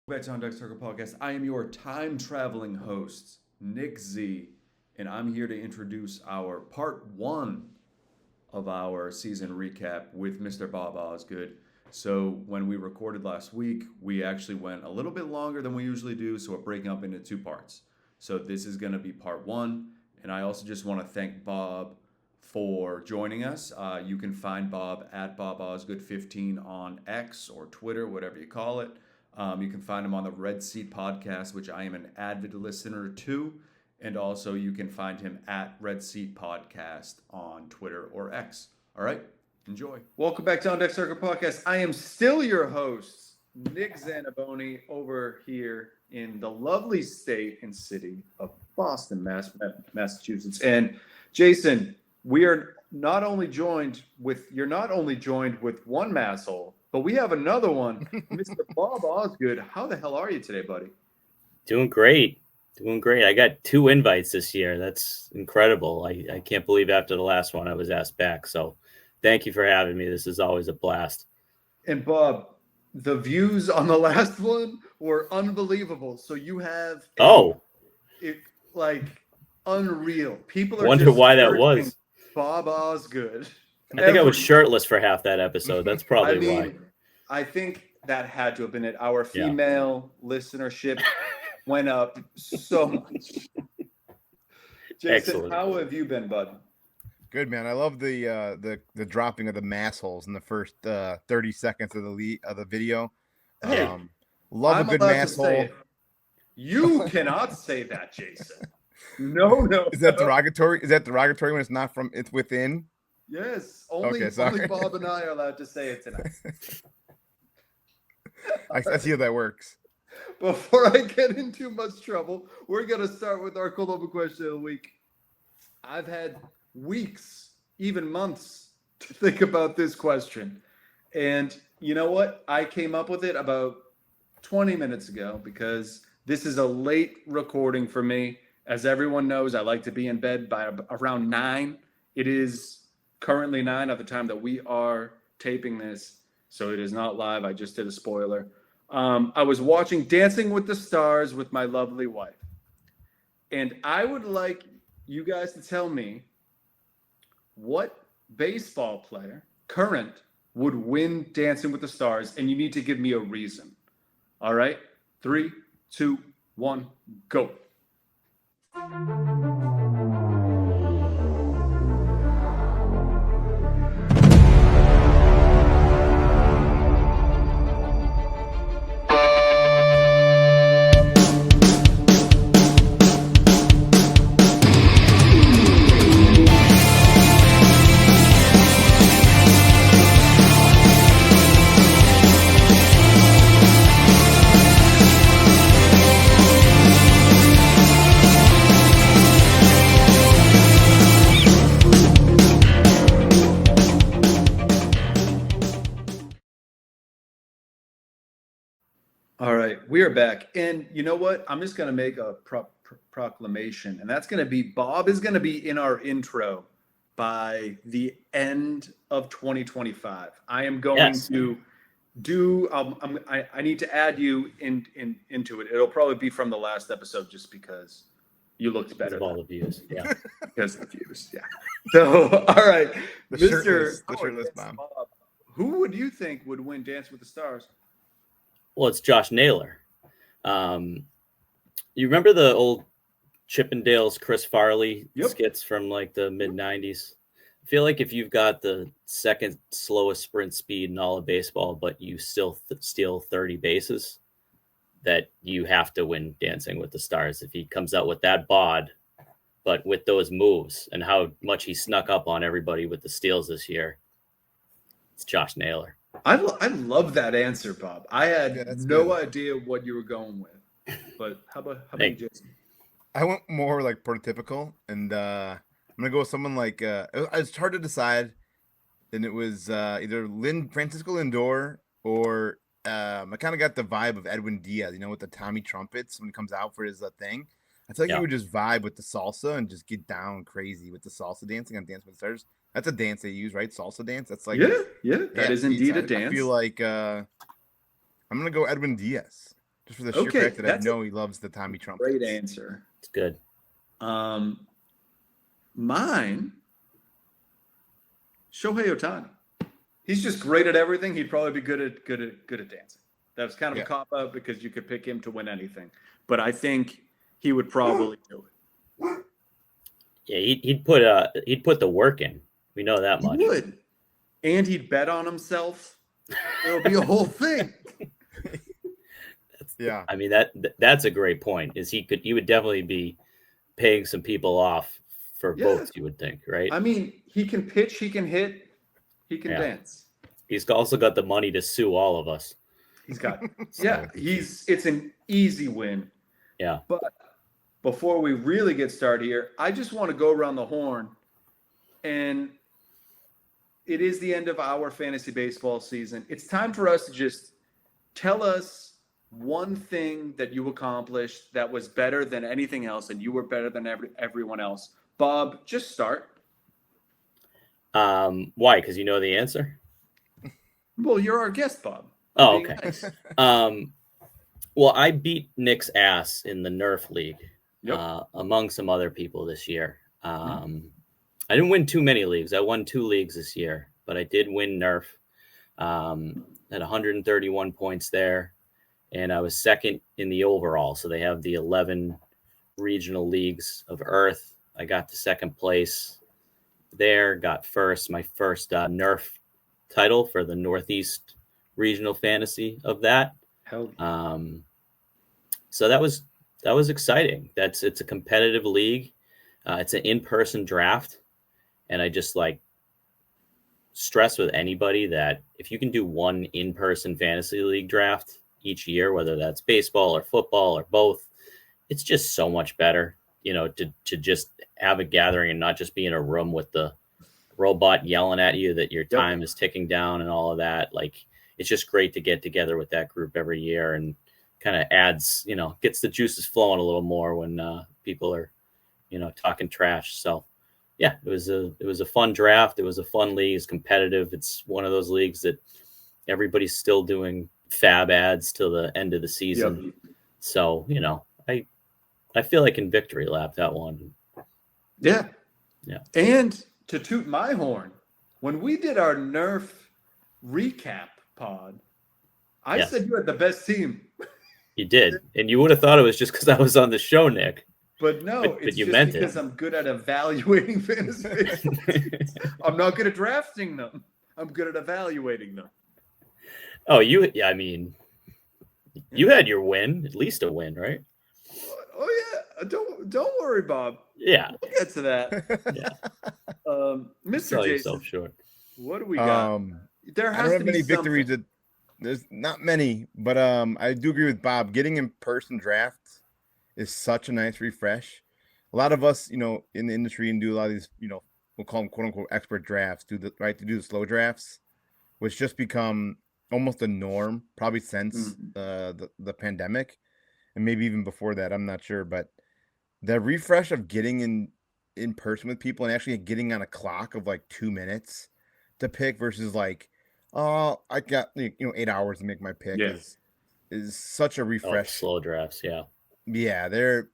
Back to On Deck Circle Podcast. I am your time traveling host, Nick Z, and I'm here to introduce our part one of our season recap with Mr. Bob Osgood. So, when we recorded last week, we actually went a little bit longer than we usually do, so we're breaking up into two parts. So, this is going to be part one, and I also just want to thank Bob for joining us. You can find Bob at Bob Osgood15 on X or Twitter, whatever you call it. You can find him on the Red Seat podcast, which I am an avid listener to. And also you can find him at Red Seat Podcast on Twitter or X. All right, enjoy. Welcome back to On Deck Circle Podcast. I am still your host, Nick Zaniboni, over here in the lovely state and city of Boston, Massachusetts. And Jason, you're not only joined with one masshole, but we have another one, Mr. Bob Osgood. How the hell are you today, buddy? Doing great. I got 2 invites this year. That's incredible. I can't believe after the last one I was asked back. So thank you for having me. This is always a blast. And Bob, the views on the last one were unbelievable. So you have unreal. People are wonder why that was. Bob Osgood. I think I was shirtless for half that episode. That's probably why. I think that had to have been it. Our female listenership went up so much. Jason, excellent. How have you been, bud? Good, man. I love the dropping of the mass holes in the first 30 seconds of the video. Love a good mass hole. You cannot say that, Jason. No. Is that derogatory? Is that derogatory when it's within? Yes. Only Bob and I are allowed to say it tonight. I see how that works. Before I get in too much trouble, we're going to start with our cold open question of the week. I've had weeks, even months, to think about this question. And you know what? I came up with it about 20 minutes ago because this is a late recording for me. As everyone knows, I like to be in bed by around 9. It is currently 9 at the time that we are taping this, so it is not live. I just did a spoiler. I was watching Dancing with the Stars with my lovely wife, and I would like you guys to tell me what baseball player, current, would win Dancing with the Stars, and you need to give me a reason. All right? 3, 2, 1, go. All right, we are back. And you know what? I'm just going to make a proclamation, and that's going to be Bob is going to be in our intro by the end of 2025. I am going to do I need to add you into it. It'll probably be from the last episode just because you looked better. Because of all the views. Yeah. Because of the views. Yeah. So, all right. The shirtless Bob. Who would you think would win Dance with the Stars? Well, it's Josh Naylor. You remember the old Chippendales Chris Farley skits from like the mid-90s? I feel like if you've got the second slowest sprint speed in all of baseball, but you still steal 30 bases, that you have to win Dancing with the Stars. If he comes out with that bod, but with those moves and how much he snuck up on everybody with the steals this year, it's Josh Naylor. I love that answer, Bob. I had no idea what you were going with. But how about you, Jason? I went more like prototypical, and I'm gonna go with someone like it's hard to decide, and it was either Francisco Lindor or I kind of got the vibe of Edwin Diaz, with the Tommy trumpets when he comes out for his thing. I feel like he would just vibe with the salsa and just get down crazy with the salsa dancing on Dance with the Stars. That's a dance they use, right? Salsa dance. That's like that is indeed a dance. I feel like I'm gonna go Edwin Diaz. Just for the sheer fact that I know he loves the Tommy Trump. Great answer. It's good. Mine, Shohei Ohtani. He's just great at everything. He'd probably be good at dancing. That was kind of a cop out because you could pick him to win anything. But I think he would probably do it. Yeah, he'd put the work in. We know that much. He would, and he'd bet on himself. It'll be a whole thing. Yeah, I mean that's a great point. He would definitely be paying some people off for votes. You would think, right? I mean, he can pitch, he can hit, he can dance. He's also got the money to sue all of us. He's got it's an easy win. Yeah. But before we really get started here, I just want to go around the horn, and it is the end of our fantasy baseball season. It's time for us to just tell us one thing that you accomplished that was better than anything else, and you were better than everyone else. Bob, just start. Why? Because you know the answer? Well, you're our guest, Bob. Oh, okay. Nice. Well, I beat Nick's ass in the Nerf League, among some other people this year. I didn't win too many leagues. I won 2 leagues this year, but I did win Nerf. At 131 points there, and I was second in the overall. So they have the 11 regional leagues of Earth. I got to second place there, got my first Nerf title for the Northeast regional fantasy of that. Hell. So that was exciting. It's a competitive league. It's an in-person draft, and I just stress with anybody that if you can do one in-person fantasy league draft each year, whether that's baseball or football or both, it's just so much better, to just have a gathering and not just be in a room with the robot yelling at you that your time is ticking down and all of that. It's just great to get together with that group every year, and kind of adds, gets the juices flowing a little more when people are, talking trash. So yeah, it was a fun draft. It was a fun league. It's competitive. It's one of those leagues that everybody's still doing fab ads till the end of the season. Yep. So, I feel like in victory lap that one. Yeah. Yeah. And to toot my horn, when we did our Nerf recap pod, I said you had the best team. You did. And you would have thought it was just because I was on the show, Nick. But no, it's you just meant because I'm good at evaluating fantasy baseball teams. I'm not good at drafting them. I'm good at evaluating them. Oh, you had your win, at least a win, right? Oh yeah. Don't worry, Bob. Yeah. We'll get to that. Yeah. Mr. Sell Jason, yourself short. What do we got? There has to be many victories. There's not many, but I do agree with Bob. Getting in-person drafts is such a nice refresh. A lot of us, in the industry and do a lot of these, we'll call them quote unquote expert drafts, to do the slow drafts, which just become almost a norm probably since the pandemic, and maybe even before that. I'm not sure, but the refresh of getting in person with people and actually getting on a clock of 2 minutes to pick versus I got 8 hours to make my pick is such a refresh. Slow drafts, yeah. Yeah, the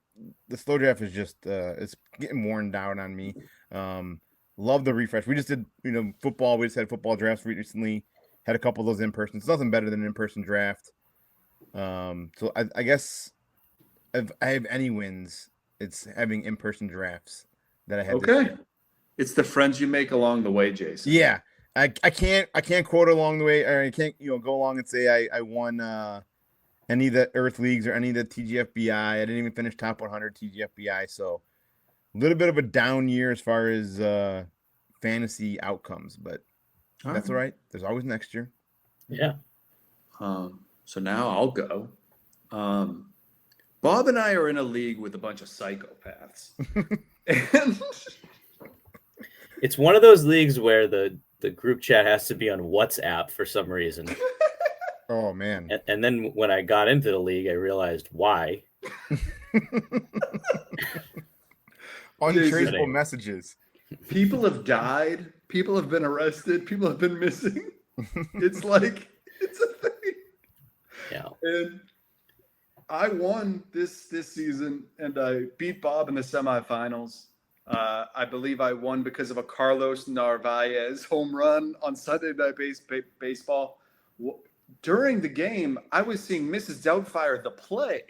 slow draft is just it's getting worn down on me. Love the refresh. We just did football. We just had football drafts recently. Had a couple of those in person. It's nothing better than an in person draft. So I guess if I have any wins, it's having in person drafts that I had. Okay, it's the friends you make along the way, Jason. Yeah, I can't quote along the way, or I can't go along and say I won any of the Earth Leagues or any of the TGFBI. I didn't even finish top 100 TGFBI, so a little bit of a down year as far as fantasy outcomes, but that's all right. There's always next year. Yeah. So now I'll go. Bob and I are in a league with a bunch of psychopaths. And it's one of those leagues where the group chat has to be on WhatsApp for some reason. Oh, man. And then when I got into the league, I realized why. Untraceable messages. People have died. People have been arrested. People have been missing. It's a thing. Yeah. And I won this season, and I beat Bob in the semifinals. I believe I won because of a Carlos Narvaez home run on Sunday Night Baseball. During the game, I was seeing Mrs. Doubtfire the play.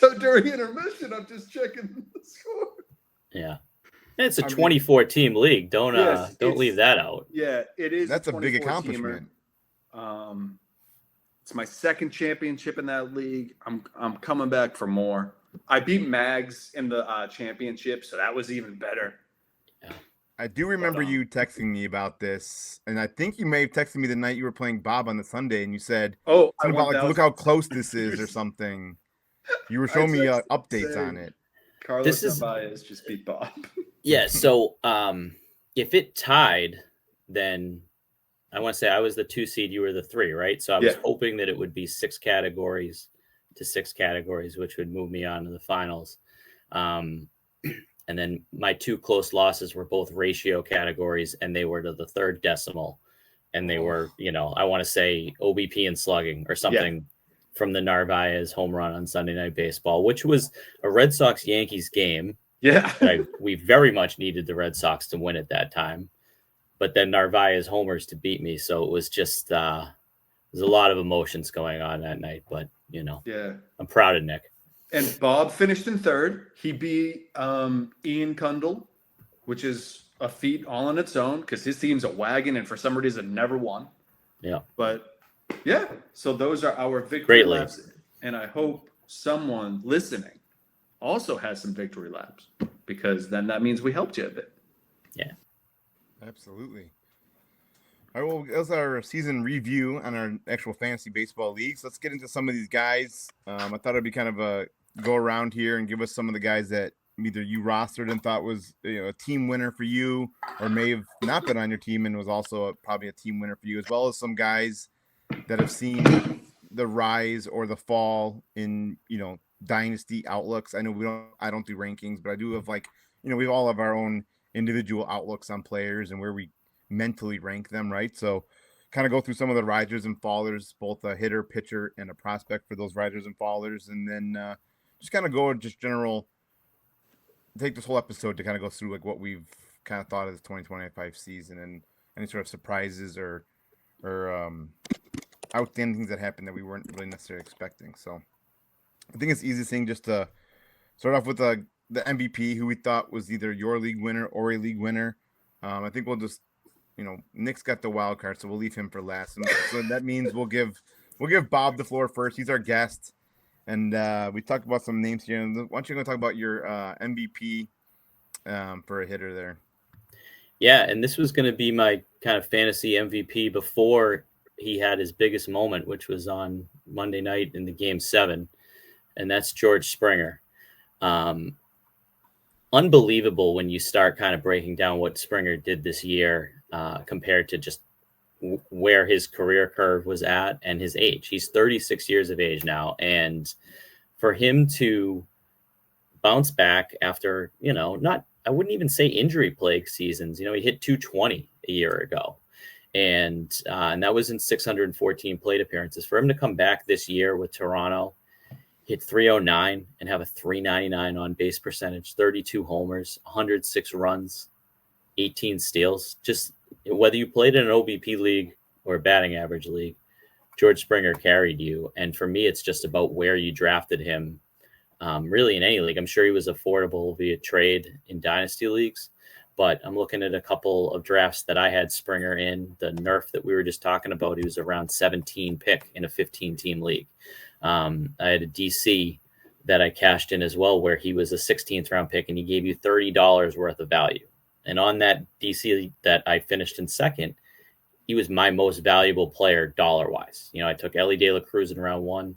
So during intermission, I'm just checking the score. Yeah. It's a 24-team league. Don't leave that out. Yeah, it is. That's a big accomplishment. It's my second championship in that league. I'm coming back for more. I beat Mags in the championship, so that was even better. Yeah. I do remember you texting me about this, and I think you may have texted me the night you were playing Bob on the Sunday, and you said, "Oh, something about like, look how close this is," or something. You were showing me updates on it. Carlos Narvaez just beat Bob. Yeah. So if it tied, then I want to say I was the 2 seed, you were the 3, right? So I was hoping that it would be 6 categories to 6 categories, which would move me on to the finals. And then my 2 close losses were both ratio categories, and they were to the 3rd decimal. And they were, I want to say OBP and slugging or something from the Narvaez home run on Sunday Night Baseball, which was a Red Sox-Yankees game. Yeah. We very much needed the Red Sox to win at that time. But then Narvaez homers to beat me. So it was just, there's a lot of emotions going on that night. But, I'm proud of Nick. And Bob finished in 3rd. He beat Ian Kundle, which is a feat all on its own because his team's a wagon and for some reason never won. Yeah. But, so those are our victory laps. And I hope someone listening also has some victory laps because then that means we helped you a bit. Yeah. Absolutely. All right, well, that's our season review on our actual fantasy baseball leagues. Let's get into some of these guys. I thought it'd be kind of a go around here and give us some of the guys that either you rostered and thought was a team winner for you, or may have not been on your team and was also probably a team winner for you, as well as some guys that have seen the rise or the fall in dynasty outlooks. I know I don't do rankings, but I do have we all have our own individual outlooks on players and where we mentally rank them, right? So kind of go through some of the risers and fallers, both a hitter, pitcher, and a prospect for those risers and fallers, and then just kind of go just general, take this whole episode to kind of go through what we've kind of thought of the 2025 season and any sort of surprises or outstanding things that happened that we weren't really necessarily expecting. So I think it's the easiest thing just to start off with the MVP, who we thought was either your league winner or a league winner. I think we'll just, Nick's got the wild card, so we'll leave him for last. And so that means we'll give Bob the floor first. He's our guest, and we talked about some names here. Why don't you go talk about your MVP for a hitter there? Yeah, and this was going to be my kind of fantasy MVP before he had his biggest moment, which was on Monday night in the Game 7, and that's George Springer. Unbelievable when you start kind of breaking down what Springer did this year compared to just where his career curve was at and his age. He's 36 years of age now. And for him to bounce back after, I wouldn't even say injury plague seasons. He hit 220 a year ago. And that was in 614 plate appearances. For him to come back this year with Toronto, hit 309 and have a 399 on base percentage, 32 homers, 106 runs, 18 steals. Just whether you played in an OBP league or a batting average league, George Springer carried you. And for me, it's just about where you drafted him, really in any league. I'm sure he was affordable via trade in dynasty leagues, but I'm looking at a couple of drafts that I had Springer in. The Nerf that we were just talking about, he was around 17 pick in a 15-team league. I had a DC that I cashed in as well, where he was a 16th round pick and he gave you $30 worth of value. And on that DC that I finished in second, he was my most valuable player dollar wise. I took Ellie De La Cruz in round 1.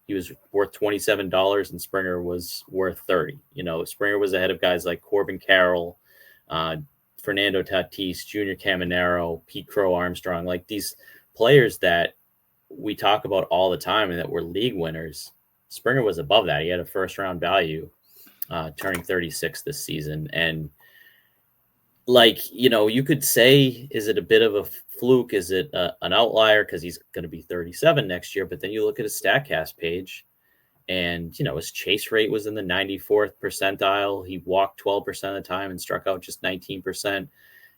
He was worth $27 and Springer was worth $30. Springer was ahead of guys like Corbin Carroll, Fernando Tatis, Junior Caminero, Pete Crow Armstrong, like these players that we talk about all the time and that were league winners. Springer was above that. He had a first round value, turning 36 this season. And like, you could say, is it a bit of a fluke? Is it an outlier because he's going to be 37 next year? But then you look at his StatCast page, and his chase rate was in the 94th percentile. He walked 12% of the time and struck out just 19%.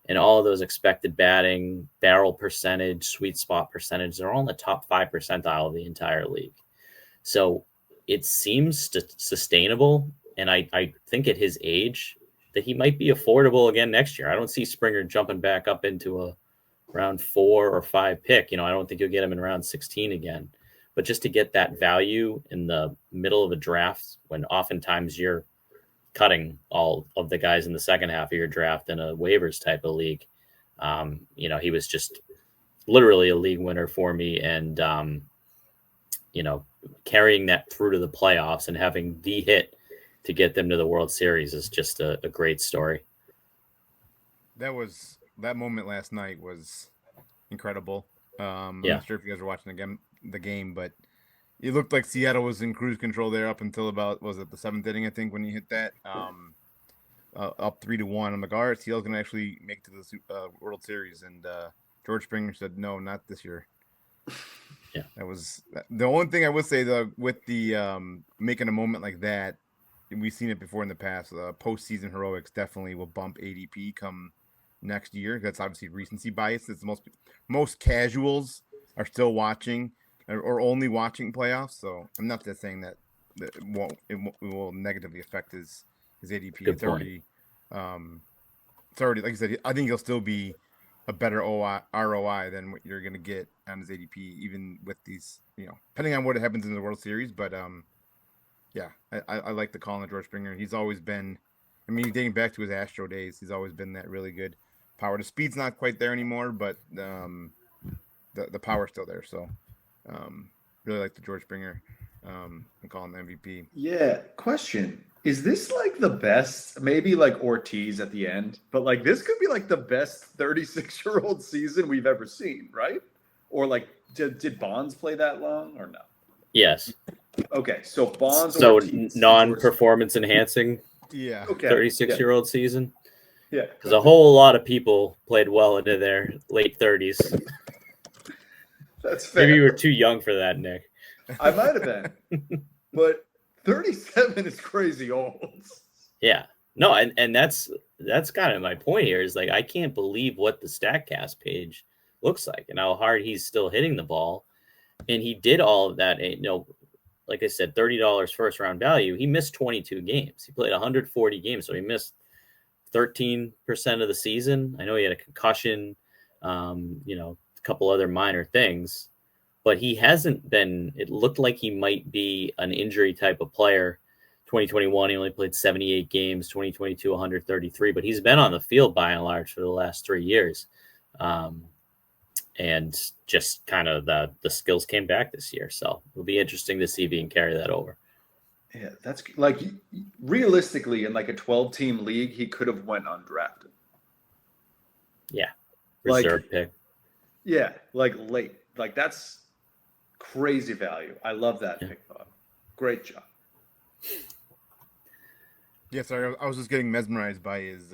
And all of those expected batting, barrel percentage, sweet spot percentage, they're all in the top 5 percentile of the entire league. So it seems sustainable. And I think at his age that he might be affordable again next year. I don't see Springer jumping back up into a round 4 or 5 pick. I don't think you'll get him in round 16 again. But just to get that value in the middle of a draft, when oftentimes you're cutting all of the guys in the second half of your draft in a waivers type of league, he was just literally a league winner for me. And, carrying that through to the playoffs and having the hit to get them to the World Series is just a great story. That moment last night was incredible. I'm Yeah. not sure if you guys were watching the game, but it looked like Seattle was in cruise control there up until about, was it the 7th inning, I think, when you hit that, up 3-1. I'm like, all right, Seattle's going to actually make it to the World Series. And George Springer said, no, not this year. Yeah. That was the only thing I would say, though, with the making a moment like that. We've seen it before in the past. Postseason heroics definitely will bump ADP come next year. That's obviously recency bias. It's most casuals are still watching or only watching playoffs. So I'm not just saying that it will negatively affect his ADP. Good point. It's already, like I said, I think he'll still be a better ROI than what you're going to get on his ADP, even with these, depending on what happens in the World Series. But yeah, I like the call on George Springer. He's always been, dating back to his Astro days, he's always been that really good power. The speed's not quite there anymore, but the power's still there. So really like the George Springer and call him MVP. Yeah. Question. Is this like the best, maybe like Ortiz at the end, but like this could be like the best 36-year-old season we've ever seen, right? Or like, did Bonds play that long or no? Yes. Okay, so Bonds. So Ortiz, non-performance enhancing. Yeah. Okay. 36-year-old season. Yeah. Because a whole lot of people played well into their late 30s. That's fair. Maybe you were too young for that, Nick. I might have been, but 37 is crazy old. Yeah. No, and that's kind of my point here is like I can't believe what the StatCast page looks like and how hard he's still hitting the ball. And he did all of that. Like I said, $30 first round value. He missed 22 games. He played 140 games, so he missed 13% of the season. I know he had a concussion, a couple other minor things, but he hasn't been. It looked like he might be an injury type of player. 2021, he only played 78 games. 2022, 133, but he's been on the field by and large for the last 3 years. And just kind of the skills came back this year. So it'll be interesting to see if he can carry that over. Yeah, that's like realistically in like a 12-team league, he could have went undrafted. Yeah. Reserve pick. Yeah, like late. Like that's crazy value. I love that pick, Bob. Great job. Yeah, sorry, I was just getting mesmerized by his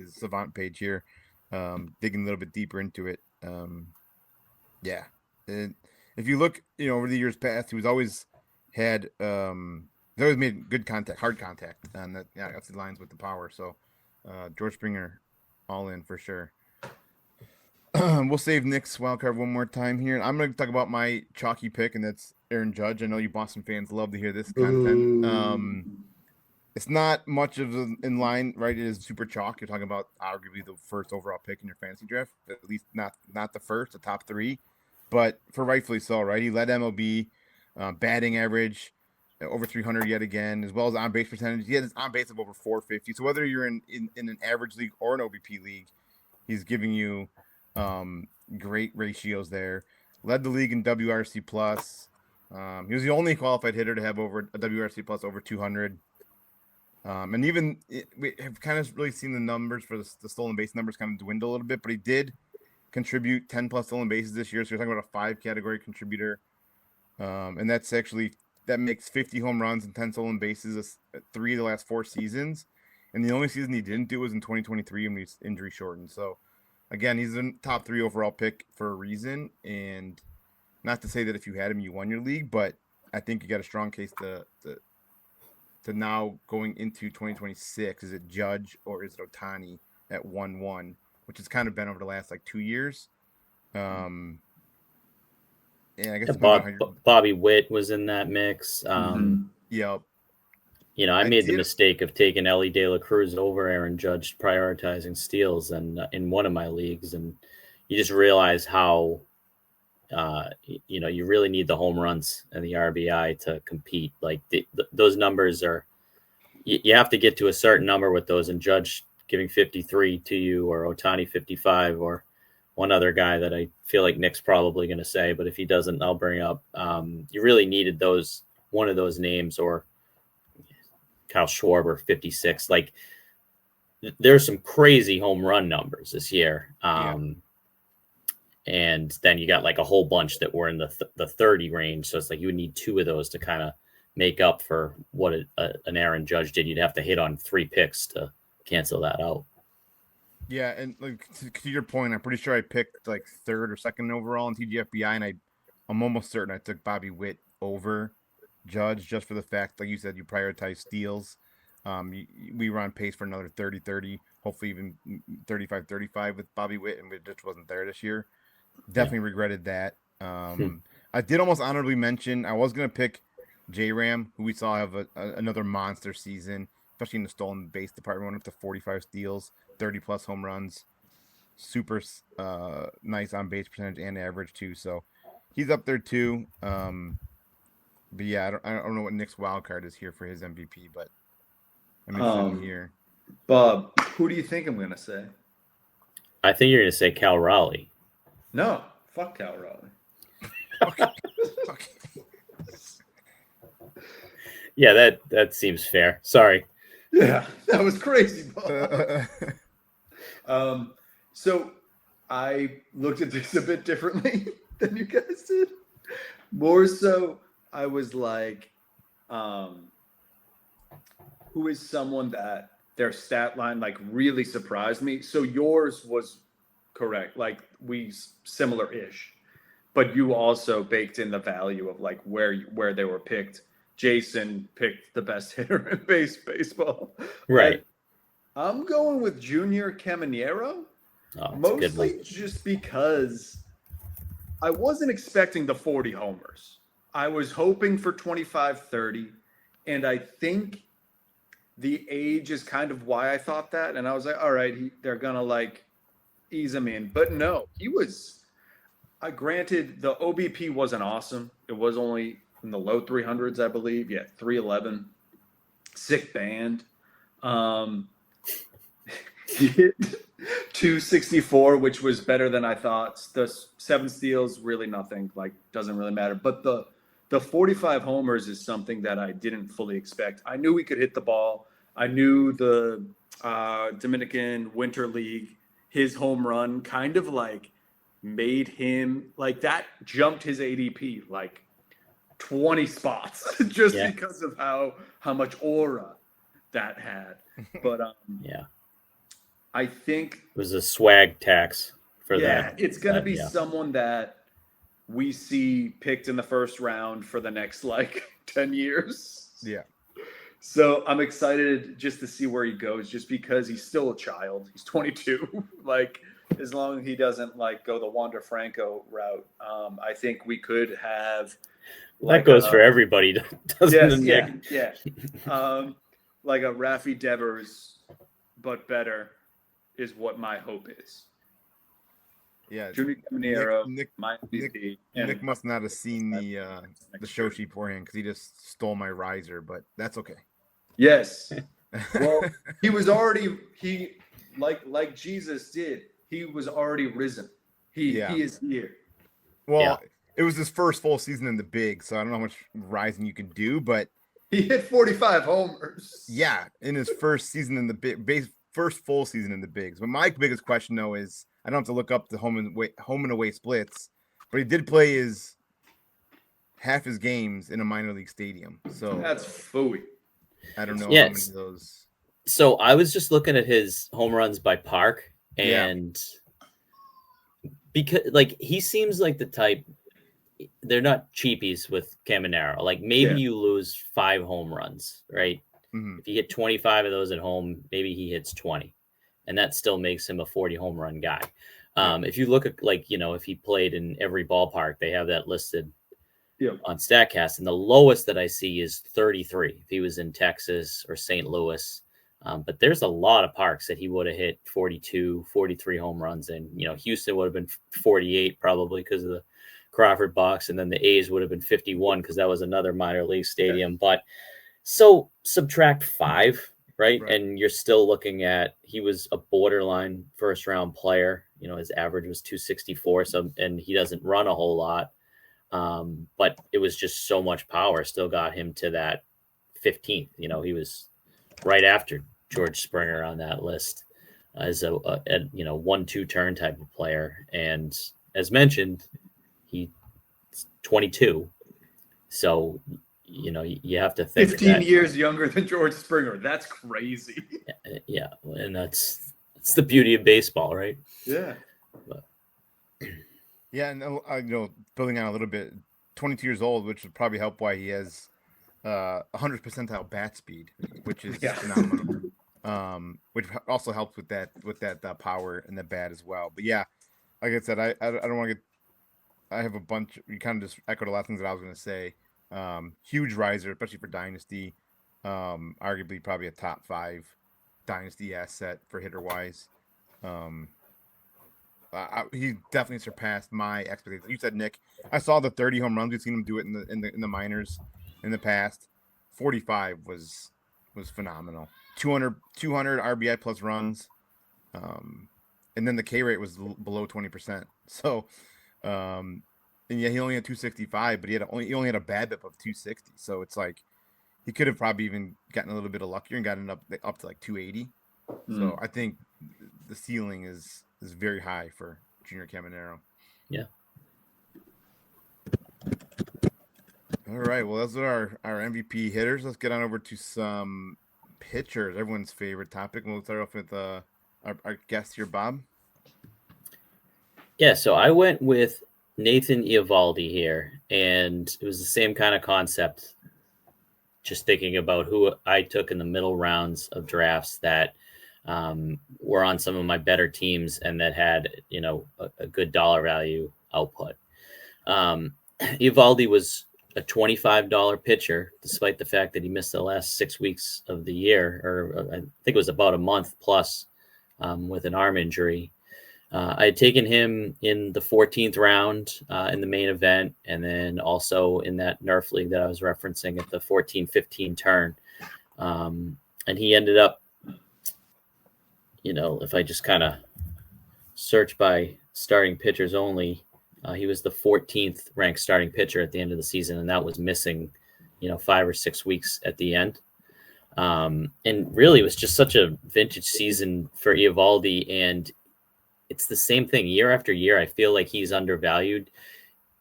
Savant page here, digging a little bit deeper into it. Yeah, and if you look, over the years past, he always made good contact, hard contact, and that obviously lines with the power. So, George Springer, all in for sure. We'll save Nick's wildcard one more time here. I'm going to talk about my chalky pick, and that's Aaron Judge. I know you Boston fans love to hear this content. It's not much of in line, right? It is super chalk. You're talking about arguably the first overall pick in your fantasy draft, at least not the first, the top 3, but for rightfully so, right? He led MLB batting average over 300 yet again, as well as on base percentage. He has on base of over 450. So whether you're in an average league or an OBP league, he's giving you great ratios there. Led the league in WRC plus. He was the only qualified hitter to have over a WRC plus over 200. And even we have kind of really seen the numbers for the stolen base numbers kind of dwindle a little bit, but he did contribute 10 plus stolen bases this year. So you're talking about a 5 category contributor. And that makes 50 home runs and 10 stolen bases 3 of the last 4 seasons. And the only season he didn't do was in 2023 and he's injury shortened. So again, he's a top 3 overall pick for a reason. And not to say that if you had him, you won your league, but I think you got a strong case to now going into 2026. Is it Judge or is it Ohtani at 1-1, which has kind of been over the last like 2 years. Yeah, I guess Bobby Witt was in that mix. Yep. You know, I made the mistake of taking Ellie De La Cruz over Aaron Judge, prioritizing steals, and in one of my leagues, and you just realize how, you really need the home runs and the RBI to compete. Like those numbers are, you have to get to a certain number with those, and Judge giving 53 to you, or Ohtani 55, or one other guy that I feel like Nick's probably going to say, but if he doesn't, I'll bring up. You really needed one of those names, or Kyle Schwarber 56. Like there's some crazy home run numbers this year. And then you got like a whole bunch that were in the 30 range. So it's like you would need 2 of those to kind of make up for what an Aaron Judge did. You'd have to hit on 3 picks to cancel that out. Yeah, and like to your point, I'm pretty sure I picked like 3rd or 2nd overall in TGFBI, and I'm almost certain I took Bobby Witt over Judge just for the fact, like you said, you prioritize steals. We were on pace for another 30-30, hopefully even 35-35 with Bobby Witt, and it just wasn't there this year. Definitely regretted that. I did almost honorably mention I was going to pick J-Ram, who we saw have another monster season, especially in the stolen base department, went up to 45 steals, 30-plus home runs, super nice on base percentage and average too. So he's up there too. But yeah, I don't know what Nick's wild card is here for his MVP, but I'm interested in here. Bob, who do you think I'm going to say? I think you're going to say Cal Raleigh. No, fuck Cal Raleigh. Okay. Yeah, that seems fair. Sorry. Yeah, that was crazy, Bob. So I looked at this a bit differently than you guys did. More so, I was like, who is someone that their stat line like really surprised me? So yours was correct, like we similar-ish, but you also baked in the value of like where they were picked. Jason picked the best hitter in baseball. Right. I'm going with Junior Caminero, mostly just because I wasn't expecting the 40 homers. I was hoping for 25-30, and I think the age is kind of why I thought that. And I was like, all right, they're going to like ease him in. But no, he was – granted, the OBP wasn't awesome. It was only in the low 300s, I believe. Yeah, 311. Sick band. He hit 264, which was better than I thought. The 7 steals, really nothing. Like, doesn't really matter. But the 45 homers is something that I didn't fully expect. I knew he could hit the ball. I knew the Dominican Winter League, his home run kind of like made him like that jumped his ADP like 20 spots just because of how much aura that had. But yeah, I think it was a swag tax for that. Yeah, it's going to be someone that we see picked in the first round for the next like 10 years. Yeah. So I'm excited just to see where he goes, just because he's still a child. He's 22. Like, as long as he doesn't like go the Wander Franco route, I think we could have. That goes for everybody, doesn't it? Yeah. Like a Rafi Devers, but better, is what my hope is. Yeah, Junior Caminero, Nick must not have seen the show sheet beforehand because he just stole my riser, but that's okay. Yes. Well, he was already like Jesus did. He was already risen. He is here. Well, it was his first full season in the big, so I don't know how much rising you can do, but he hit 45 homers. Yeah, in his first season in the big, first full season in the bigs. But my biggest question though is, I don't have to look up the home and away splits, but he did play half his games in a minor league stadium. So that's phooey. I don't know how many of those. So I was just looking at his home runs by park, and because like he seems like the type, they're not cheapies with Caminero. Like maybe you lose 5 home runs, right? Mm-hmm. If you hit 25 of those at home, maybe he hits 20, and that still makes him a 40 home run guy. If you look at like, if he played in every ballpark, they have that listed on StatCast, and the lowest that I see is 33 if he was in Texas or St. Louis. But there's a lot of parks that he would have hit 42, 43 home runs in. Houston would have been 48 probably because of the Crawford box, and then the A's would have been 51 because that was another minor league stadium. But so subtract 5, right? And you're still looking at, he was a borderline first round player. His average was 264, and he doesn't run a whole lot. But it was just so much power still got him to that 15th. He was right after George Springer on that list as a 1-2 turn type of player. And as mentioned, he's 22. So, you have to think 15 years younger than George Springer. That's crazy. Yeah. And that's the beauty of baseball, right? Yeah. But. Yeah, and building on a little bit, 22 years old, which would probably help why he has 100 percentile bat speed, which is phenomenal. Which also helps with that power and the bat as well. But yeah, like I said, I don't want to get. I have a bunch. You kind of just echoed a lot of things that I was going to say. Huge riser, especially for Dynasty. Arguably probably a top 5 Dynasty asset for hitter wise. He definitely surpassed my expectations. You said, Nick, I saw the 30 home runs. We've seen him do it in the minors in the past. 45 was phenomenal. 200 RBI plus runs, and then the K rate was below 20%. So, and yeah, he only had 265, but he only had a BABIP of 260. So it's like he could have probably even gotten a little bit of luckier and gotten up to like 280. So I think the ceiling is very high for Junior Caminero. Yeah. All right. Well, those are our MVP hitters. Let's get on over to some pitchers. Everyone's favorite topic. We'll start off with our guest here, Bob. Yeah. So I went with Nathan Eovaldi here, and it was the same kind of concept. Just thinking about who I took in the middle rounds of drafts that were on some of my better teams and that had, a good dollar value output. Eovaldi was a $25 pitcher, despite the fact that he missed the last 6 weeks of the year, or I think it was about a month plus with an arm injury. I had taken him in the 14th round in the main event, and then also in that Nerf league that I was referencing at the 14-15 turn. And he ended up, if I just kind of search by starting pitchers only, he was the 14th ranked starting pitcher at the end of the season, and that was missing, 5 or 6 weeks at the end. And really, it was just such a vintage season for Eovaldi, and it's the same thing year after year. I feel like he's undervalued.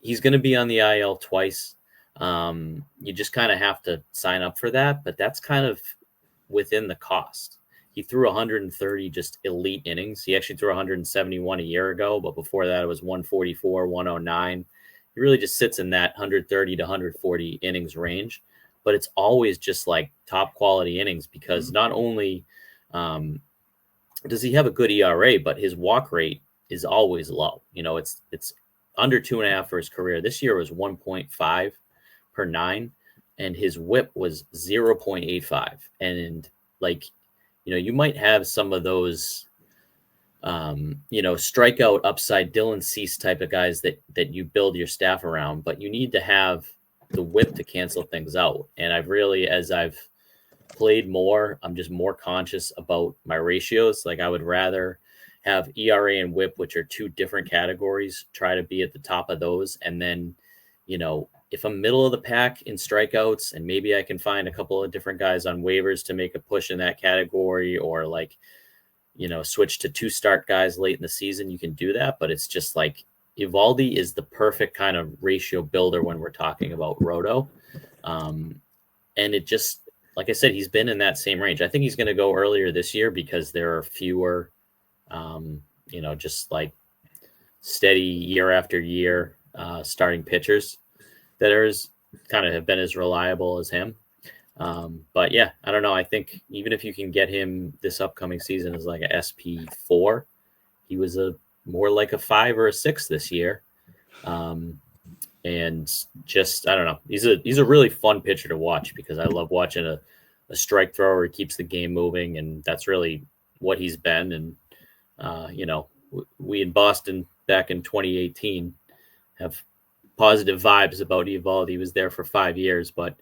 He's going to be on the IL twice. You just kind of have to sign up for that, but that's kind of within the cost. He threw 130 just elite innings. He actually threw 171 a year ago, but before that it was 144, 109. He really just sits in that 130 to 140 innings range, but it's always just like top quality innings because not only does he have a good ERA, but his walk rate is always low. It's under 2.5 for his career. This year was 1.5 per 9, and his WHIP was 0.85. And you might have some of those, strikeout upside Dylan Cease type of guys that you build your staff around, but you need to have the WHIP to cancel things out. And as I've played more, I'm just more conscious about my ratios. Like I would rather have ERA and WHIP, which are 2 different categories, try to be at the top of those. And then, if I'm middle of the pack in strikeouts and maybe I can find a couple of different guys on waivers to make a push in that category, or switch to 2 start guys late in the season, you can do that. But it's just like Eovaldi is the perfect kind of ratio builder when we're talking about Roto. And it just, like I said, he's been in that same range. I think he's going to go earlier this year because there are fewer, just like steady year after year starting pitchers that are kind of have been as reliable as him. But yeah, I don't know. I think even if you can get him this upcoming season as like a SP4, he was more like a 5 or a 6 this year. And just, I don't know. He's a really fun pitcher to watch because I love watching a strike thrower who keeps the game moving. And that's really what he's been. And, we in Boston back in 2018 have positive vibes about Eovaldi. He was there for 5 years, but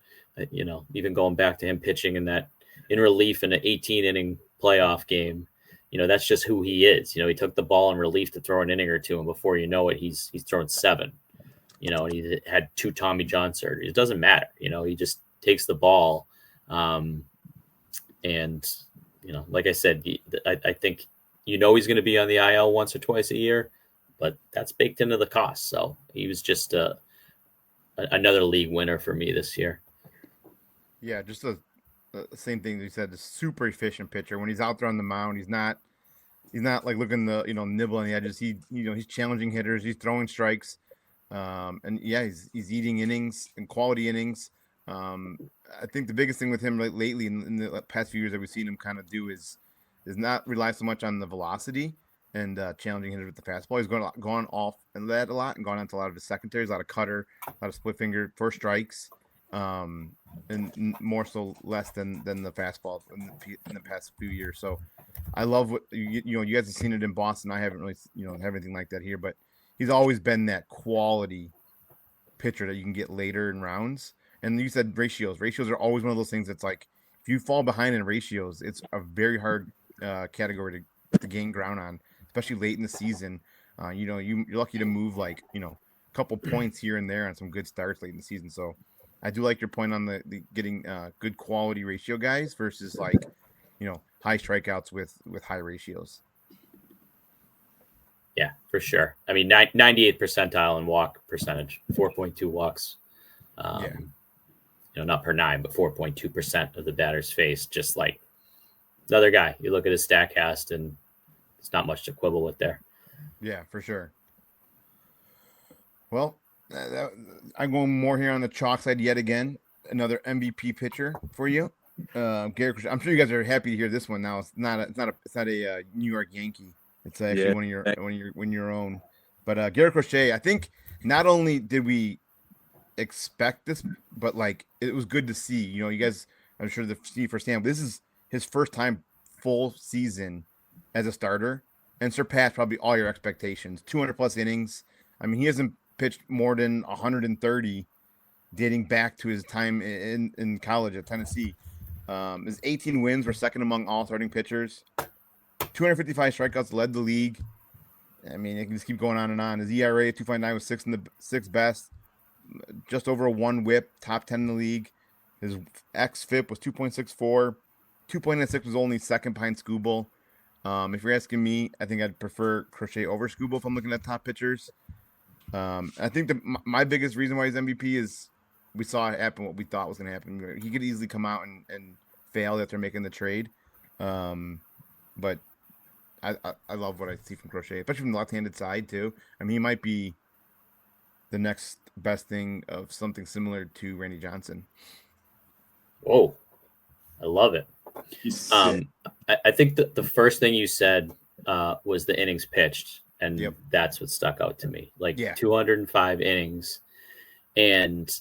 even going back to him pitching in relief in an 18 inning playoff game, that's just who he is. He took the ball in relief to throw an inning or two, and before you know it, he's thrown 7. And he had 2 Tommy John surgeries. It doesn't matter. He just takes the ball. And like I said, I think he's going to be on the IL once or twice a year, but that's baked into the cost. So he was just another league winner for me this year. Yeah, just the same thing you said. The super efficient pitcher. When he's out there on the mound, he's not like looking to nibble on the edges. He's challenging hitters. He's throwing strikes, and yeah, he's eating innings and quality innings. I think the biggest thing with him lately in the past few years that we've seen him kind of do is not rely so much on the velocity and challenging hitters with the fastball. He's gone off and that a lot and gone into a lot of his secondaries, a lot of cutter, a lot of split finger for strikes. And more so less than the fastball in the past few years. So I love what you guys have seen it in Boston. I haven't really have anything like that here, but he's always been that quality pitcher that you can get later in rounds. And you said ratios. Ratios are always one of those things that's like if you fall behind in ratios, it's a very hard category to gain ground on, especially late in the season. You're lucky to move like a couple points here and there on some good starts late in the season. So I do like your point on the getting good quality ratio guys versus like, high strikeouts with high ratios. Yeah, for sure. I mean, 98th percentile in walk percentage, 4.2 walks. Not per 9, but 4.2% of the batters faced. Just like another guy. You look at his StatCast, and it's not much to quibble with there. Yeah, for sure. Well, I'm going more here on the chalk side yet again. Another MVP pitcher for you, Garrett Crochet. I'm sure you guys are happy to hear this one. Now it's not a New York Yankee. It's actually one of your own. But Garrett Crochet, I think not only did we expect this, but like it was good to see. You guys, I'm sure the see firsthand. This is his first time full season as a starter and surpassed probably all your expectations. 200 plus innings. I mean, he hasn't pitched more than 130 dating back to his time in college at Tennessee. His 18 wins were second among all starting pitchers. 255 strikeouts led the league. I mean, it can just keep going on and on. His ERA 2.9 was sixth best. Just over a 1 whip, top 10 in the league. His xFIP was 2.64. 2.96 was only second behind Skubal. If you're asking me, I think I'd prefer Crochet over Skubal if I'm looking at top pitchers. I think my biggest reason why he's MVP is we saw it happen what we thought was going to happen. He could easily come out and fail after making the trade. But I love what I see from Crochet, especially from the left-handed side too. I mean, he might be the next best thing of something similar to Randy Johnson. Whoa, I love it. I think that the first thing you said was the innings pitched. And that's what stuck out to me. 205 innings. And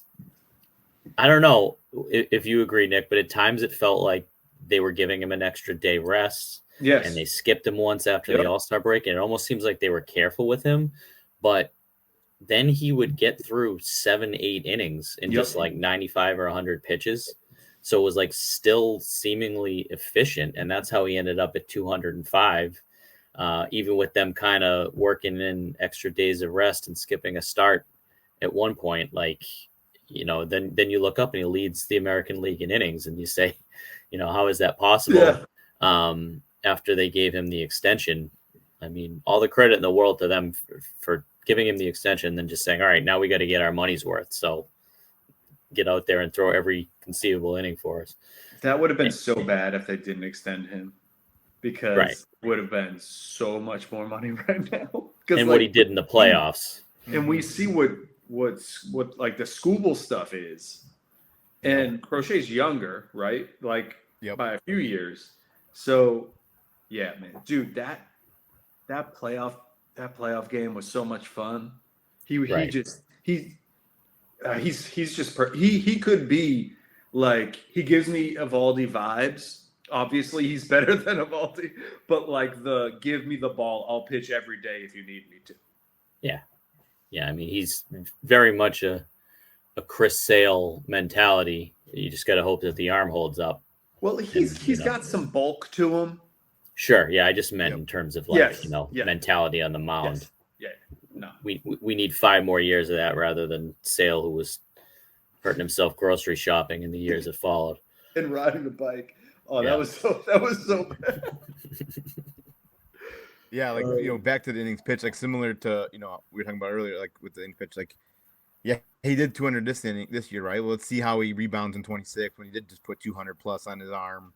I don't know if you agree, Nick, but at times it felt like they were giving him an extra day rest. Yes. And they skipped him once after the All-Star break. And it almost seems like they were careful with him. But then he would get through 7-8 innings in just like 95 or 100 pitches. So it was like still seemingly efficient. And that's how he ended up at 205. Even with them kind of working in extra days of rest and skipping a start at one point, then you look up and he leads the American League in innings and you say, how is that possible? After they gave him the extension. I mean, all the credit in the world to them for giving him the extension and then just saying, all right, now we got to get our money's worth. So get out there and throw every conceivable inning for us. That would have been so bad if they didn't extend him, because it would have been so much more money right now. And what he did in the playoffs. And we see what like the Scooble stuff is. And Crochet's younger, right? Like by a few years. So yeah, man, dude, that playoff game was so much fun. He could be like, he gives me Eovaldi vibes. Obviously, he's better than Eovaldi, but like give me the ball, I'll pitch every day if you need me to. Yeah. Yeah, I mean, he's very much a Chris Sale mentality. You just got to hope that the arm holds up. Well, he's got some bulk to him. Sure. Yeah, I just meant in terms of like, mentality on the mound. Yes. Yeah. No. We need 5 more years of that rather than Sale, who was hurting himself grocery shopping in the years that followed. And riding the bike. Oh, that was so bad. Yeah, like back to the innings pitch, like similar to we were talking about earlier, like with the innings pitch, like he did 200 this year, right? Well, let's see how he rebounds in 26 when he did just put 200 plus on his arm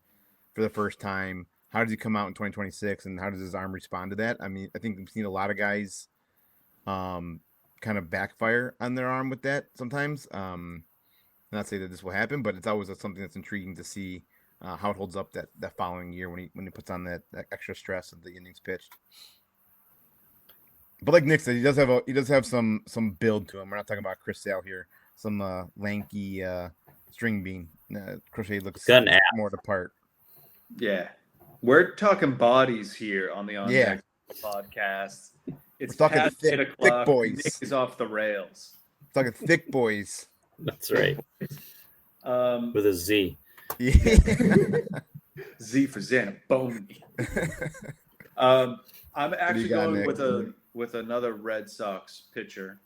for the first time. How does he come out in 2026, and how does his arm respond to that? I mean, I think we've seen a lot of guys kind of backfire on their arm with that sometimes. Not say that this will happen, but it's always something that's intriguing to see how it holds up that following year when he puts on that extra stress of the innings pitched. But like Nick said, he does have some build to him. We're not talking about Chris Sale here. Some lanky string bean. Crochet looks more the part. Yeah, we're talking bodies here on the podcast. It's we're talking past thick, 8 o'clock. Thick boys. Nick is off the rails. We're talking thick boys. That's right. With a Z. Yeah. Z for Zaniboni. I'm actually going Nick? with another Red Sox pitcher.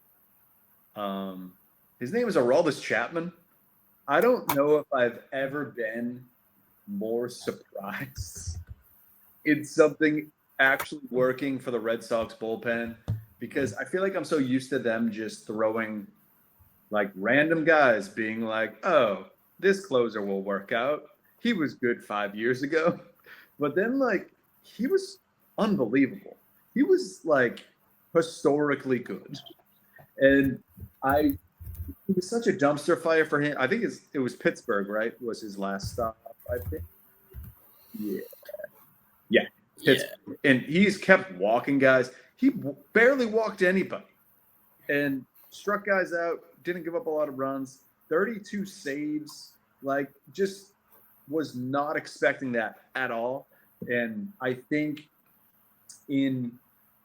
His name is Aroldis Chapman. I don't know if I've ever been more surprised in something actually working for the Red Sox bullpen, because I feel like I'm so used to them just throwing like random guys being like, oh, this closer will work out. He was good 5 years ago. But then like he was unbelievable. He was like historically good. And it was such a dumpster fire for him. I think it was Pittsburgh, right? Was his last stop, I think. Yeah. Pittsburgh. And he's kept walking guys. He barely walked anybody and struck guys out, didn't give up a lot of runs, 32 saves, like just was not expecting that at all. And I think in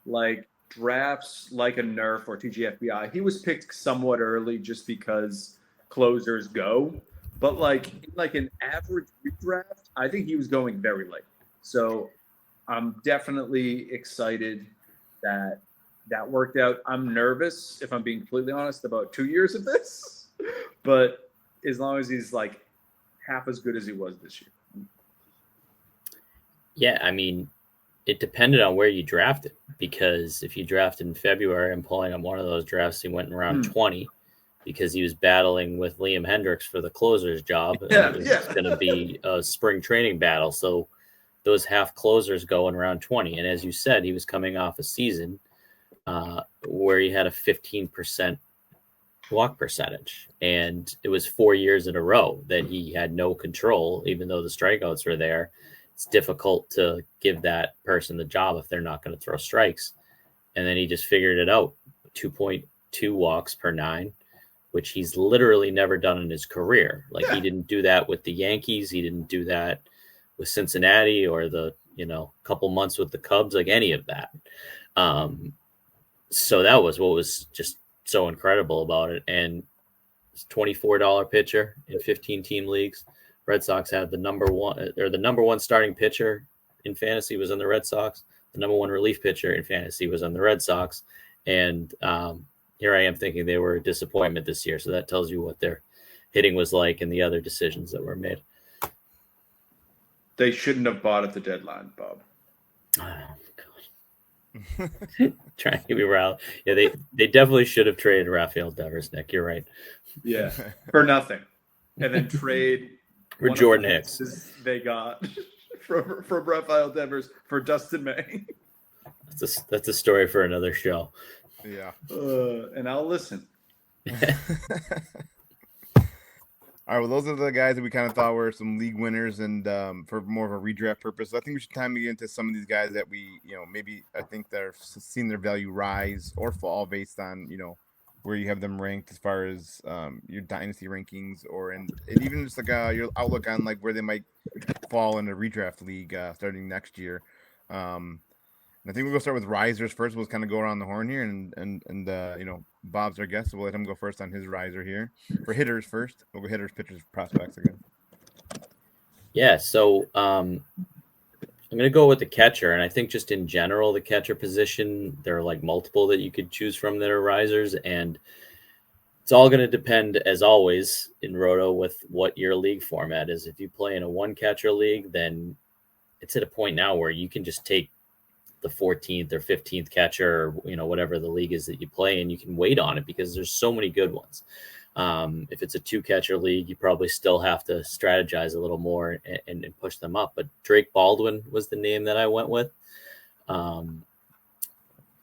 like drafts like a Nerf or TGFBI, he was picked somewhat early just because closers go. But like an average redraft, I think he was going very late. So I'm definitely excited that worked out. I'm nervous, if I'm being completely honest, about 2 years of this. But as long as he's like half as good as he was this year. Yeah, I mean, it depended on where you drafted, because if you drafted in February, I'm pulling on one of those drafts, he went in round 20 because he was battling with Liam Hendricks for the closer's job. And it was going to be a spring training battle. So those half closers go in round 20. And as you said, he was coming off a season where he had a 15% walk percentage. And it was 4 years in a row that he had no control, even though the strikeouts were there. It's difficult to give that person the job if they're not going to throw strikes. And then he just figured it out. 2.2 walks per 9, which he's literally never done in his career. Like he didn't do that with the Yankees. He didn't do that with Cincinnati or the, couple months with the Cubs, like any of that. So that was what was just so incredible about it. And it's $24 pitcher in 15-team leagues. Red Sox had the number one starting pitcher in fantasy was on the Red Sox. The number one relief pitcher in fantasy was on the Red Sox. And here I am thinking they were a disappointment this year. So that tells you what their hitting was like and the other decisions that were made. They shouldn't have bought at the deadline, Bob. Oh, God. Trying to get me riled. Yeah, they definitely should have traded Rafael Devers, Nick. You're right. Yeah, for nothing. and then trade For Jordan Hicks. They got from Rafael Devers for Dustin May. That's a story for another show. Yeah. And I'll listen. All right, well, those are the guys that we kind of thought were some league winners, and for more of a redraft purpose. So I think we should time to get into some of these guys that we, maybe I think they're seeing their value rise or fall based on, where you have them ranked as far as your dynasty rankings, and even just like your outlook on like where they might fall in a redraft league starting next year. And I think we'll go start with risers first. We'll kind of go around the horn here, and Bob's our guest, so we'll let him go first on his riser here. For hitters first, we'll go hitters, pitchers, prospects again. Yeah, so I'm going to go with the catcher, and I think just in general, the catcher position, there are like multiple that you could choose from that are risers, and it's all going to depend, as always, in Roto with what your league format is. If you play in a one-catcher league, then it's at a point now where you can just take the 14th or 15th catcher, or whatever the league is that you play, and you can wait on it because there's so many good ones. If it's a 2-catcher league, you probably still have to strategize a little more and push them up. But Drake Baldwin was the name that I went with.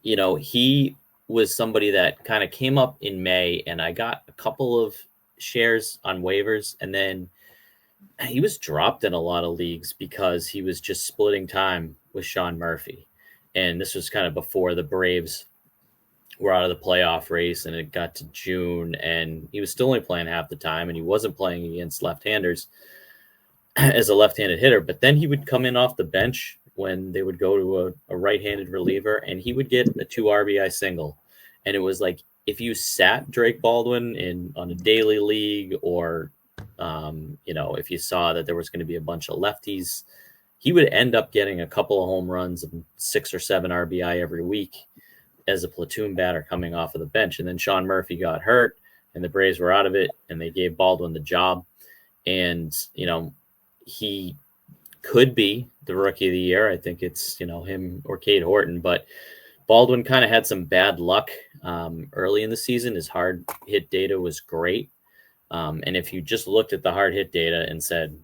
He was somebody that kind of came up in May, and I got a couple of shares on waivers, and then he was dropped in a lot of leagues because he was just splitting time with Sean Murphy. And this was kind of before the Braves were out of the playoff race, and it got to June, and he was still only playing half the time, and he wasn't playing against left-handers as a left-handed hitter. But then he would come in off the bench when they would go to a right-handed reliever, and he would get a 2 RBI single. And it was like, if you sat Drake Baldwin on a daily league, or if you saw that there was going to be a bunch of lefties, he would end up getting a couple of home runs and 6 or 7 RBI every week as a platoon batter coming off of the bench. And then Sean Murphy got hurt, and the Braves were out of it, and they gave Baldwin the job. And, he could be the rookie of the year. I think it's, him or Cade Horton. But Baldwin kind of had some bad luck early in the season. His hard hit data was great. And if you just looked at the hard hit data and said,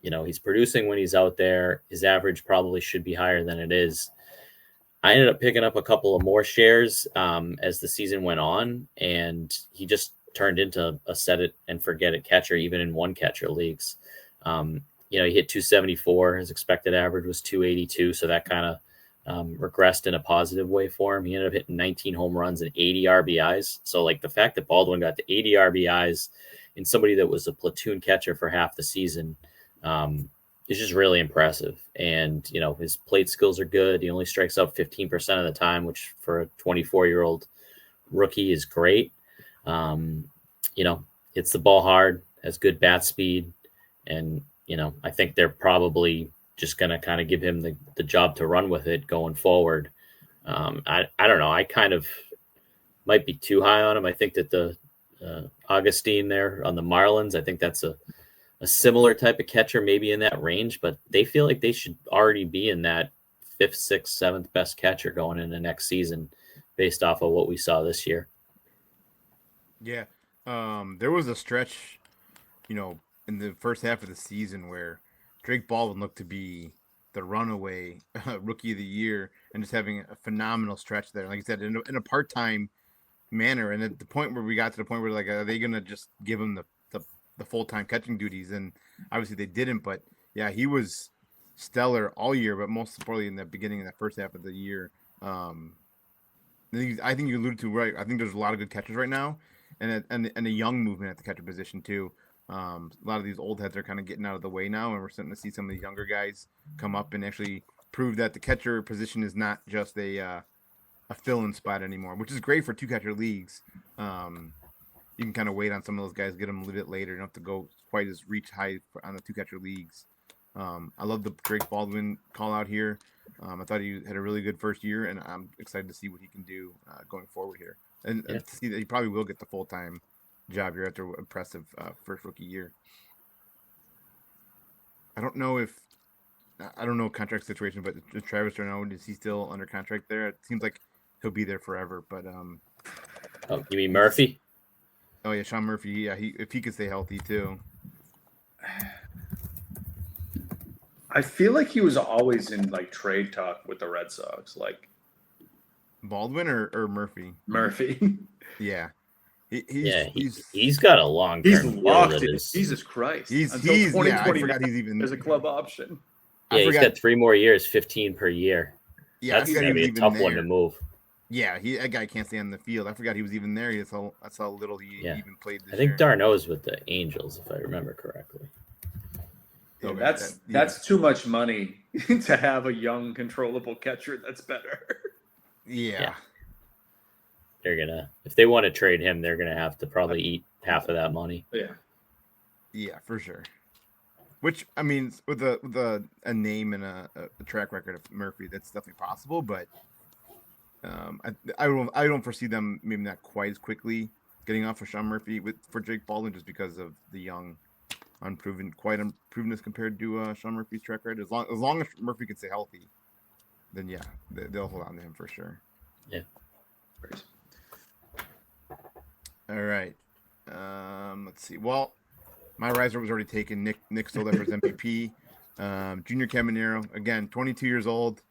he's producing when he's out there, his average probably should be higher than it is. I ended up picking up a couple of more shares as the season went on, and he just turned into a set it and forget it catcher, even in one catcher leagues. He hit 274. His expected average was 282. So that kind of regressed in a positive way for him. He ended up hitting 19 home runs and 80 RBIs. So like the fact that Baldwin got to 80 RBIs in somebody that was a platoon catcher for half the season, is just really impressive. And, his plate skills are good. He only strikes out 15% of the time, which for a 24-year-old rookie is great. Hits the ball hard, has good bat speed. And, I think they're probably just going to kind of give him the job to run with it going forward. I don't know. I kind of might be too high on him. I think that the Augustine there on the Marlins, I think that's a similar type of catcher, maybe in that range, but they feel like they should already be in that 5th, 6th, 7th best catcher going into next season based off of what we saw this year. Yeah. There was a stretch, in the first half of the season where Drake Baldwin looked to be the runaway rookie of the year and just having a phenomenal stretch there. Like I said, in a part-time manner. And at the point where we got to the point where like, are they going to just give him the full-time catching duties? And obviously they didn't, but yeah, he was stellar all year, but most importantly in the beginning of that first half of the year. I think you alluded to, right. I think there's a lot of good catchers right now, and a young movement at the catcher position too. A lot of these old heads are kind of getting out of the way now, and we're starting to see some of the younger guys come up and actually prove that the catcher position is not just a fill-in spot anymore, which is great for 2-catcher leagues. You can kind of wait on some of those guys, get them a little bit later. You don't have to go quite as reach high on the 2-catcher leagues. I love the Drake Baldwin call out here. I thought he had a really good first year, and I'm excited to see what he can do going forward here. And to see that he probably will get the full-time job here after impressive first rookie year. I don't know contract situation, but Travis Darno, is he still under contract there? It seems like he'll be there forever, but you mean Murphy? Oh yeah, Sean Murphy. Yeah, if he could stay healthy too. I feel like he was always in like trade talk with the Red Sox, like Baldwin or Murphy? Murphy. Yeah. He's got a long term. He's deal locked that in. is. Jesus Christ! He's Until I 2020 forgot he's even as a club option. Yeah, he's got 3 more years, 15 per year. Yeah, That's gonna be a tough one to move. Yeah, that guy can't stay on the field. I forgot he was even there. That's how little he even played this I think year. Darno's with the Angels, if I remember correctly. Yeah, that's too much money to have a young, controllable catcher that's better. Yeah. They're gonna, if they want to trade him, they're gonna have to probably eat half of that money. Yeah, for sure. Which, I mean, with a name and a track record of Murphy, that's definitely possible. But I don't foresee them maybe not quite as quickly getting off of Sean Murphy for Jake Baldwin, just because of the young, unprovenness compared to Sean Murphy's track record. As long as Murphy can stay healthy, then yeah, they'll hold on to him for sure. Yeah. All right. Let's see. Well, my riser was already taken. Nick stole that for his MVP. Junior Caminero, again, 22 years old.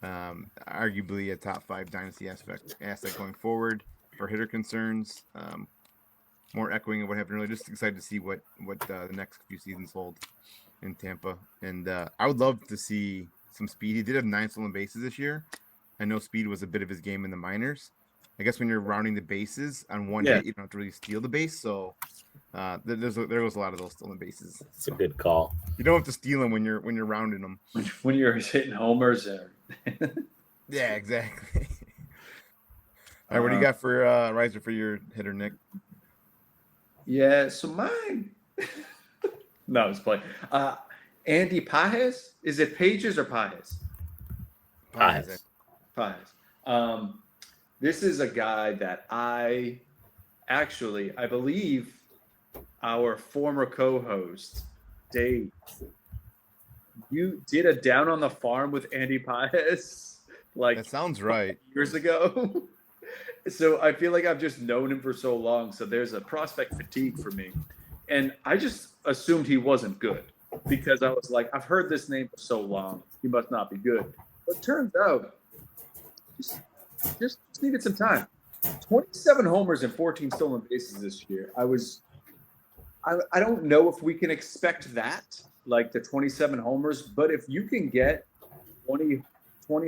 Arguably a top 5 dynasty asset going forward for hitter concerns. More echoing of what happened earlier. Just excited to see what the next few seasons hold in Tampa. And I would love to see some speed. He did have 9 stolen bases this year. I know speed was a bit of his game in the minors. I guess when you're rounding the bases on one hit, you don't have to really steal the base. So there goes a lot of those stolen bases. It's a good call. You don't have to steal them when you're rounding them. When you're hitting homers there. Yeah, exactly. All right, what do you got for riser for your hitter, Nick? Yeah, so mine. No, it's playing. Andy Pages. Is it Pages or Pages? Pages. This is a guy that I believe our former co-host, Dave, you did a Down on the Farm with Andy Pages that sounds right, years ago. So I feel like I've just known him for so long. So there's a prospect fatigue for me. And I just assumed he wasn't good because I was like, I've heard this name for so long. He must not be good. But it turns out just needed some time. 27 homers and 14 stolen bases this year. I don't know if we can expect that, like the 27 homers, but if you can get 20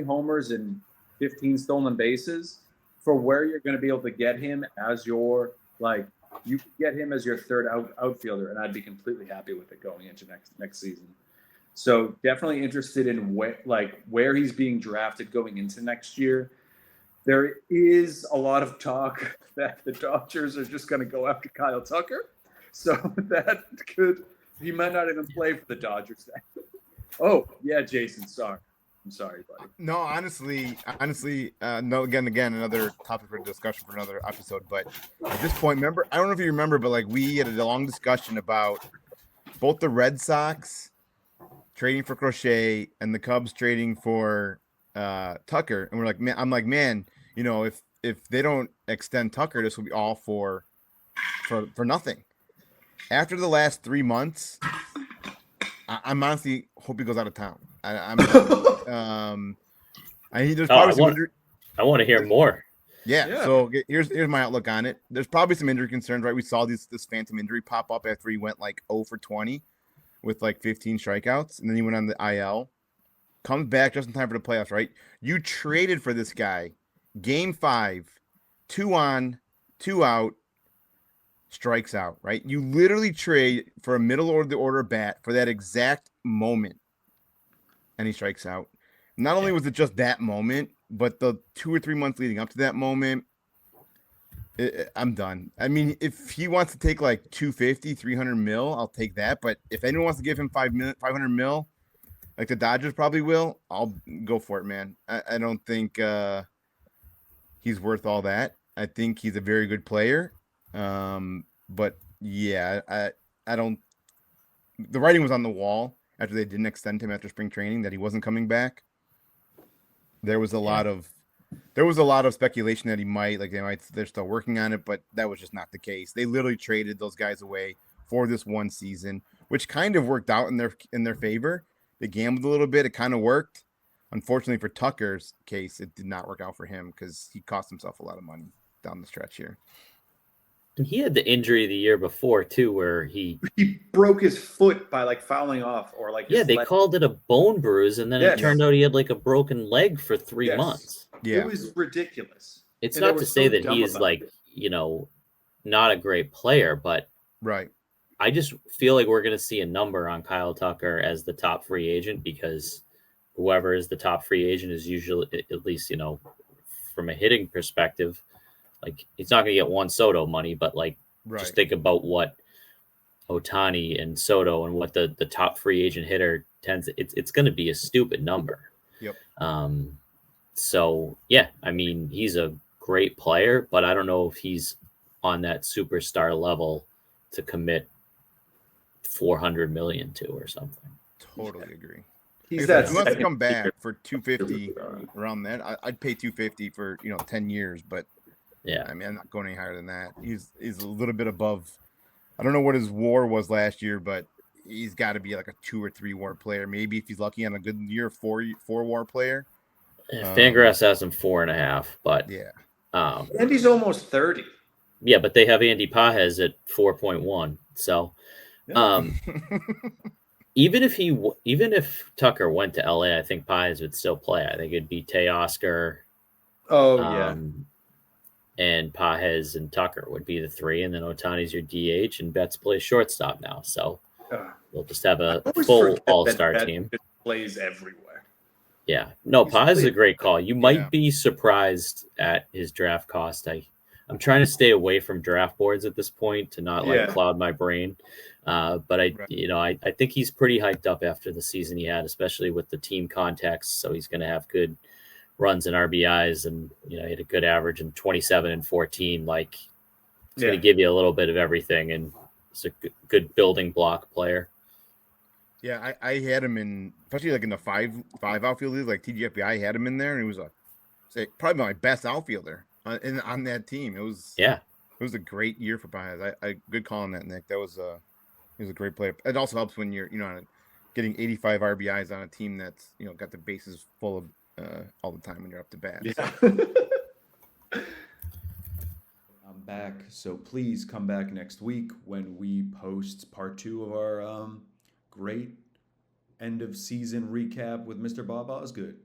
homers and 15 stolen bases for where you're going to be able to get him as your, you could get him as your third outfielder, and I'd be completely happy with it going into next season. So definitely interested in where he's being drafted going into next year. There is a lot of talk that the Dodgers are just going to go after Kyle Tucker. So he might not even play for the Dodgers. Oh, yeah, Jason, sorry. I'm sorry, buddy. No, honestly, no. Again, another topic for discussion for another episode. But at this point, remember, I don't know if you remember, but we had a long discussion about both the Red Sox trading for Crochet and the Cubs trading for Tucker, and we're like, man, if they don't extend Tucker, this will be all for nothing. After the last 3 months, I'm honestly hope he goes out of town. I want to hear more. Yeah. So here's my outlook on it. There's probably some injury concerns, right? We saw this phantom injury pop up after he went 0 for 20 with 15 strikeouts, and then he went on the IL. Comes back just in time for the playoffs, right? You traded for this guy. Game 5, 2 on, 2 out, strikes out, right? You literally trade for a middle order bat for that exact moment, and he strikes out. Not only was it just that moment, but the 2 or 3 months leading up to that moment, I'm done. I mean, if he wants to take 250, 300 mil, I'll take that. But if anyone wants to give him 500 mil, like the Dodgers probably will, I'll go for it, man. I don't think he's worth all that. I think he's a very good player. But yeah, I don't. The writing was on the wall after they didn't extend him after spring training that he wasn't coming back. There was a lot of speculation that he might, they're still working on it, but that was just not the case. They literally traded those guys away for this one season, which kind of worked out in their favor. They gambled a little bit. It kind of worked. Unfortunately for Tucker's case, it did not work out for him because he cost himself a lot of money down the stretch here. And he had the injury the year before too, where he broke his foot by like fouling off, or like they called it a bone bruise, and then it turned out he had like a broken leg for 3 months. Yeah, it was ridiculous. It's not to say that he is like not a great player, but right. I just feel like we're going to see a number on Kyle Tucker as the top free agent, because whoever is the top free agent is usually, at least, from a hitting perspective, like he's not going to get Juan Soto money, but just think about what Ohtani and Soto and what the top free agent hitter tends. It's going to be a stupid number. Yep. So yeah, I mean, he's a great player, but I don't know if he's on that superstar level to commit $400 million to or something. Totally agree. He wants to come back for $250 around that. I'd pay $250 for 10 years, but yeah, I mean, I'm not going any higher than that. He's a little bit above. I don't know what his WAR was last year, but he's got to be like a 2 or 3 WAR player. Maybe if he's lucky on a good year, 4 WAR player. Fangraphs has him 4.5, but yeah, Andy's almost 30. Yeah, but they have Andy Pajes at 4.1. So, even if Tucker went to LA, I think Pajes would still play. I think it'd be Teoscar. And Pajes and Tucker would be the 3, and then Ohtani's your DH, and Betts plays shortstop now. So we'll just have a full all-star team. Plays everywhere. Yeah. No, Pajes is a great call. You might be surprised at his draft cost. I'm trying to stay away from draft boards at this point to not cloud my brain. But I think he's pretty hyped up after the season he had, especially with the team context. So he's going to have good runs and RBIs, and he had a good average in 27 and 14. Like, it's going to give you a little bit of everything, and it's a good building block player. Yeah, I had him in, especially like in the five outfielders, like TGFB. I had him in there, and he was probably my best outfielder on that team. It was a great year for Pajes. I good call on that, Nick. He was a great player. It also helps when you're getting 85 RBIs on a team that's got the bases full of all the time when you're up to bat. Yeah. I'm back, so please come back next week when we post part 2 of our great end of season recap with Mr. Bob Osgood.